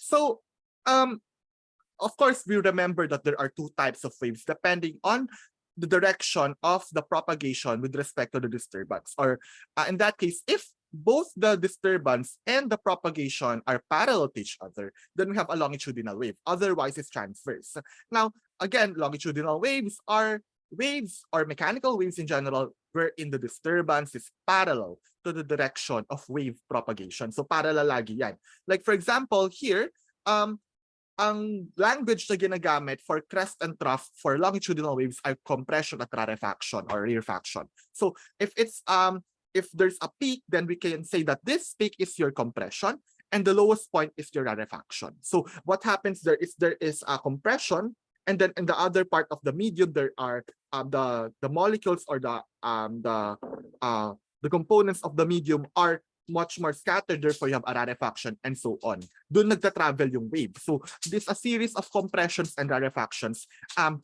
So, of course, we remember that there are two types of waves depending on the direction of the propagation with respect to the disturbance. Or in that case, if both the disturbance and the propagation are parallel to each other, then we have a longitudinal wave. Otherwise, it's transverse. Now, again, longitudinal waves or mechanical waves in general, wherein the disturbance is parallel to the direction of wave propagation. So parallel lagi yan. Like for example, here, ang language na ginagamit for crest and trough for longitudinal waves are compression at rarefaction or rarefaction. So if there's a peak, then we can say that this peak is your compression and the lowest point is your rarefaction. So what happens there is a compression, and then in the other part of the medium there are the molecules or the components of the medium are much more scattered, therefore you have a rarefaction and so on. Doon nagta-travel yung wave. So this a series of compressions and rarefactions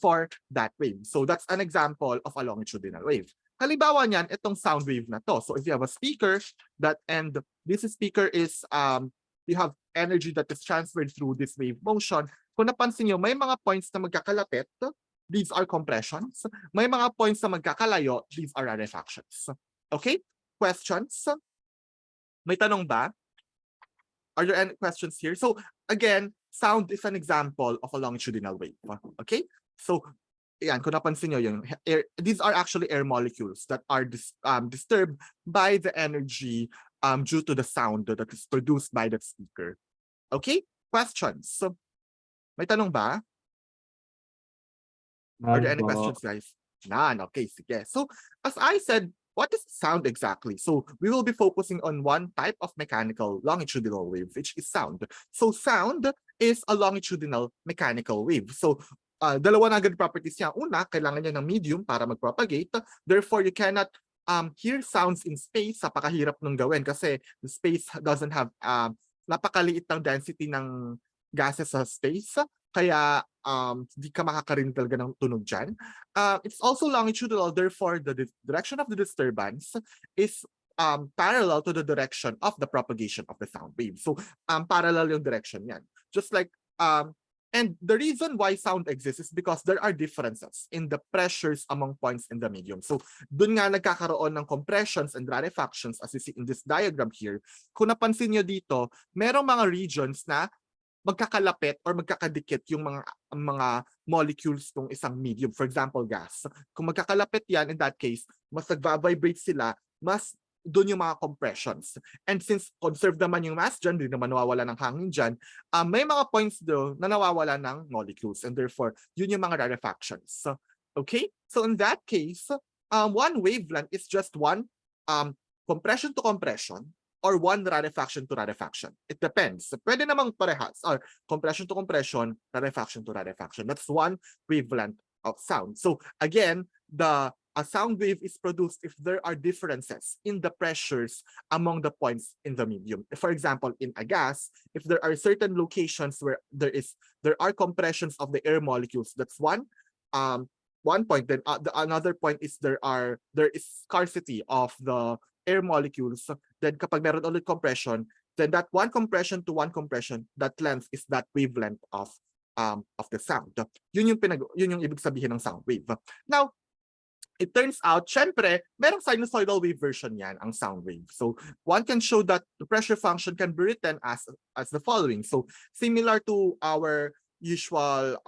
for that wave. So that's an example of a longitudinal wave. Halimbawa niyan, itong sound wave na to. So if you have a speaker and this speaker is you have energy that is transferred through this wave motion. Kung napansin niyo, may mga points na magkakalapit, these are compressions. May mga points na magkakalayo, these are rarefactions. Okay? Questions? May tanong ba? Are there any questions here? So again, sound is an example of a longitudinal wave. Okay? So yan, kung napansin nyo, these are actually air molecules that are disturbed by the energy due to the sound that is produced by the speaker. Okay? Questions? So, may tanong ba? Are there any questions, guys? None. Okay, sige. So, as I said, what is sound exactly? So we will be focusing on one type of mechanical longitudinal wave, which is sound. So sound is a longitudinal mechanical wave. So dalawa na agad properties niya. Una, kailangan niya ng medium para mag-propagate. Therefore, you cannot hear sounds in space. Napakahirap nung gawin kasi the space doesn't have napakaliit ng density ng gases sa space. Kaya di ka makakarinig talaga ng tunog dyan. It's also longitudinal, therefore the direction of the disturbance is parallel to the direction of the propagation of the sound wave. So parallel yung direction yan. Just like, and the reason why sound exists is because there are differences in the pressures among points in the medium. So dun nga nagkakaroon ng compressions and rarefactions as you see in this diagram here. Kung napansin nyo dito, merong mga regions na magkakalapit or magkakadikit yung mga molecules ng isang medium. For example, gas. Kung magkakalapit yan, in that case, mas nagva-vibrate sila, mas doon yung mga compressions. And since conserved naman yung mass dyan, hindi naman nawawala ng hangin dyan, may mga points doon na nawawala ng molecules. And therefore, yun yung mga rarefactions. Okay? So in that case, one wavelength is just one compression to compression, or one rarefaction to rarefaction. It depends. Pwede namang parehas, or compression to compression, rarefaction to rarefaction. That's one wavelength of sound. So again, a sound wave is produced if there are differences in the pressures among the points in the medium. For example, in a gas, if there are certain locations where there are compressions of the air molecules, that's one point. Then another point is there is scarcity of the air molecules. Then kapag meron ulit compression, then that one compression to one compression, that length is that wavelength of the sound. Yun yung ibig sabihin ng sound wave. Now, it turns out, syempre, merong sinusoidal wave version yan, ang sound wave. So one can show that the pressure function can be written as the following. So similar to our usual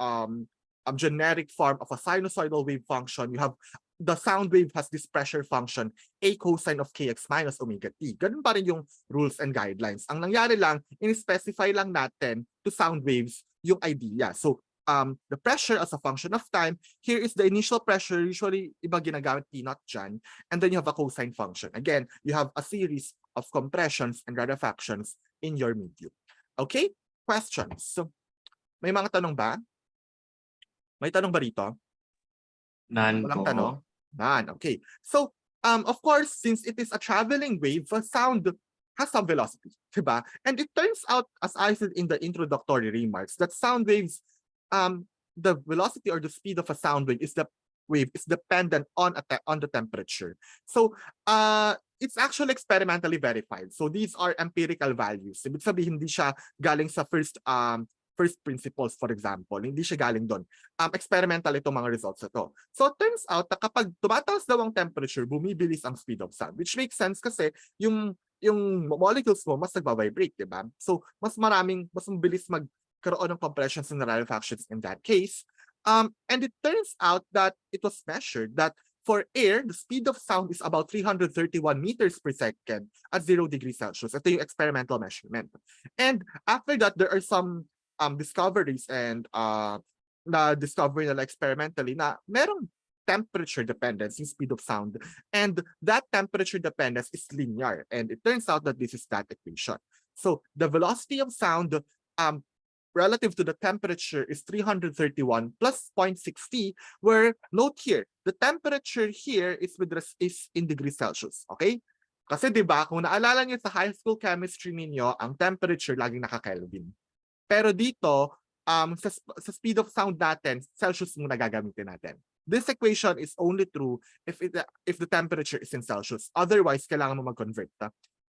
generic form of a sinusoidal wave function, you have the sound wave has this pressure function, a cosine of kx minus omega t. Ganun pa rin yung rules and guidelines. Ang nangyari lang, in-specify lang natin to sound waves yung idea. So, the pressure as a function of time, here is the initial pressure, usually iba ginagamit P0 dyan, and then you have a cosine function. Again, you have a series of compressions and rarefactions in your medium. Okay? Questions? So, may mga tanong ba? May tanong ba rito? None Walang po. tanong? None. Okay. So, of course, since it is a traveling wave, sound has some velocity, diba? And it turns out, as I said in the introductory remarks, that sound waves, the velocity or the speed of a sound wave is dependent on the temperature. So, it's actually experimentally verified. So these are empirical values. Ibig sabihin, hindi siya galing sa first principles, for example. Hindi siya galing doon. Experimental itong mga results ito. So it turns out na kapag tumataas daw ang temperature, bumibilis ang speed of sound, which makes sense kasi yung molecules mo mas nagba-vibrate, di ba? So mas mabilis magkaroon ng compressions and rarefactions in that case. And it turns out that it was measured that for air, the speed of sound is about 331 meters per second at 0 degrees Celsius. Ito yung experimental measurement. And after that, there are some discoveries and na-discover nila experimentally na merong temperature dependence in speed of sound. And that temperature dependence is linear. And it turns out that this is that equation. So the velocity of sound relative to the temperature is 331 plus 0.60, where note here, the temperature here is in degrees Celsius, okay? Kasi 'di ba, kung naalala niyo sa high school chemistry ninyo, ang temperature laging naka-Kelvin. Pero dito, sa speed of sound natin, Celsius muna gagamitin natin. This equation is only true if the temperature is in Celsius. Otherwise, kailangan mo mag-convert.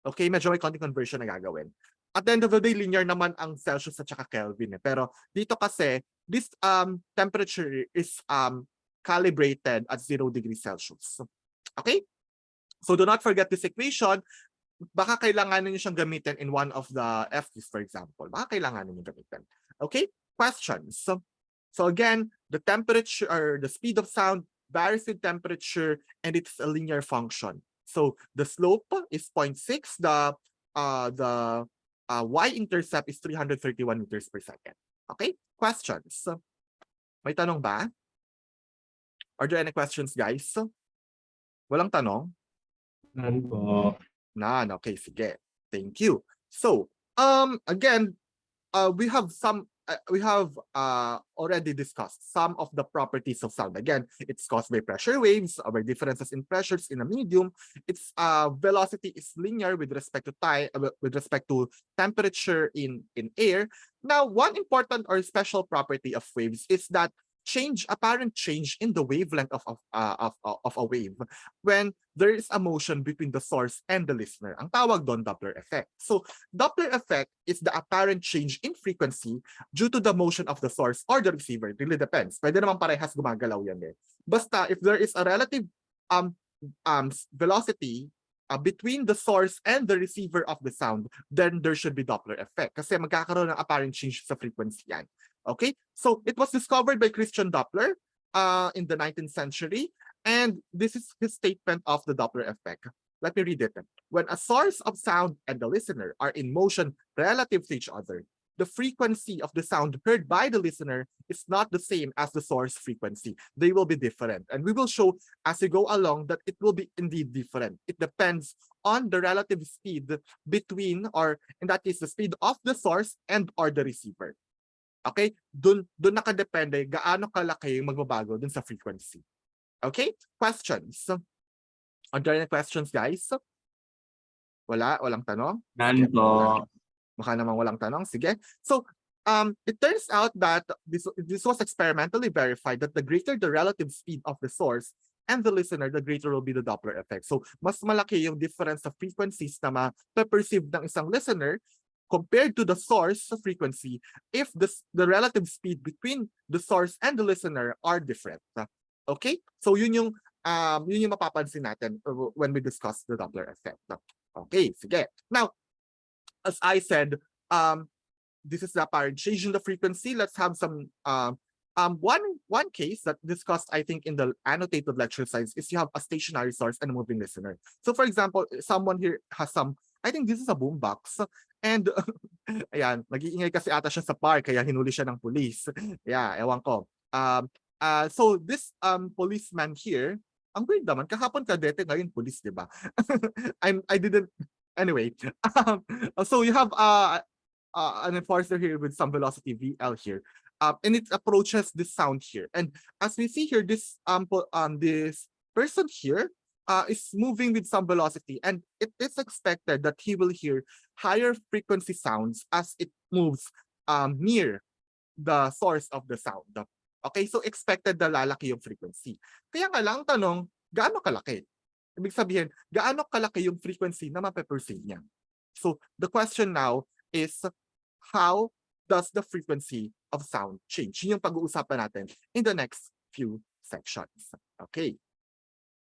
Okay, medyo may konting conversion na gagawin. At the end of the day, linear naman ang Celsius at saka Kelvin. Pero dito kasi, this temperature is calibrated at 0 degrees Celsius. Okay? So do not forget this equation. Baka kailanganin niyo siyang gamitin in one of the FTs, for example. Baka kailanganin niyo gamitin. Okay? Questions. So again, the temperature or the speed of sound varies with temperature and it's a linear function. So the slope is 0.6, the y-intercept is 331 meters per second. Okay? Questions? May tanong ba? Are there any questions, guys? Walang tanong? None po. None. Okay, sige. Thank you. So, again, we have already discussed some of the properties of sound. Again, it's caused by pressure waves, by differences in pressures in a medium. Its velocity is linear with respect to time, with respect to temperature in air. Now, one important or special property of waves is that apparent change in the wavelength of a wave when there is a motion between the source and the listener. Ang tawag doon, Doppler effect. So, Doppler effect is the apparent change in frequency due to the motion of the source or the receiver. It really depends. Pwede naman parehas gumagalaw yan eh. Basta, if there is a relative velocity between the source and the receiver of the sound, then there should be Doppler effect. Kasi magkakaroon ng apparent change sa frequency yan. Okay, so it was discovered by Christian Doppler in the 19th century, and this is his statement of the Doppler effect. Let me read it. When a source of sound and the listener are in motion relative to each other, the frequency of the sound heard by the listener is not the same as the source frequency. They will be different. And we will show as we go along that it will be indeed different. It depends on the relative speed between, or in that case, the speed of the source and or the receiver. Okay? Doon nakadepende gaano kalaki yung magbabago dun sa frequency. Okay? Questions? Are there any questions, guys? Walang tanong? None po. Baka naman walang tanong. Sige. So, it turns out that this was experimentally verified that the greater the relative speed of the source and the listener, the greater will be the Doppler effect. So, mas malaki yung difference sa frequencies na ma-perceive ng isang listener compared to the source frequency if the relative speed between the source and the listener are different. Okay? So yun yung mapapansin natin when we discuss the Doppler effect. Okay, sige. Now, as I said, this is the apparent change in the frequency. Let's have some one case that discussed, I think, in the annotated lecture slides is you have a stationary source and a moving listener. So for example, someone here has I think this is a boombox. And ayan, nag-iingay kasi ata siya sa park kaya hinuli siya ng police. Yeah, ewan ko. So this policeman here, ang weird naman, kahapon kadete, ngayon police, di ba? I didn't, anyway. So you have an enforcer here with some velocity VL here. And it approaches this sound here. And as we see here, this person here is moving with some velocity, and it is expected that he will hear higher frequency sounds as it moves near the source of the sound. Okay, so expected na lalaki yung frequency. Kaya nga lang tanong, gaano kalaki? Ibig sabihin, gaano kalaki yung frequency na mape-perceive niya. So the question now is, how does the frequency of sound change? Yun yung pag-uusapan natin in the next few sections. Okay.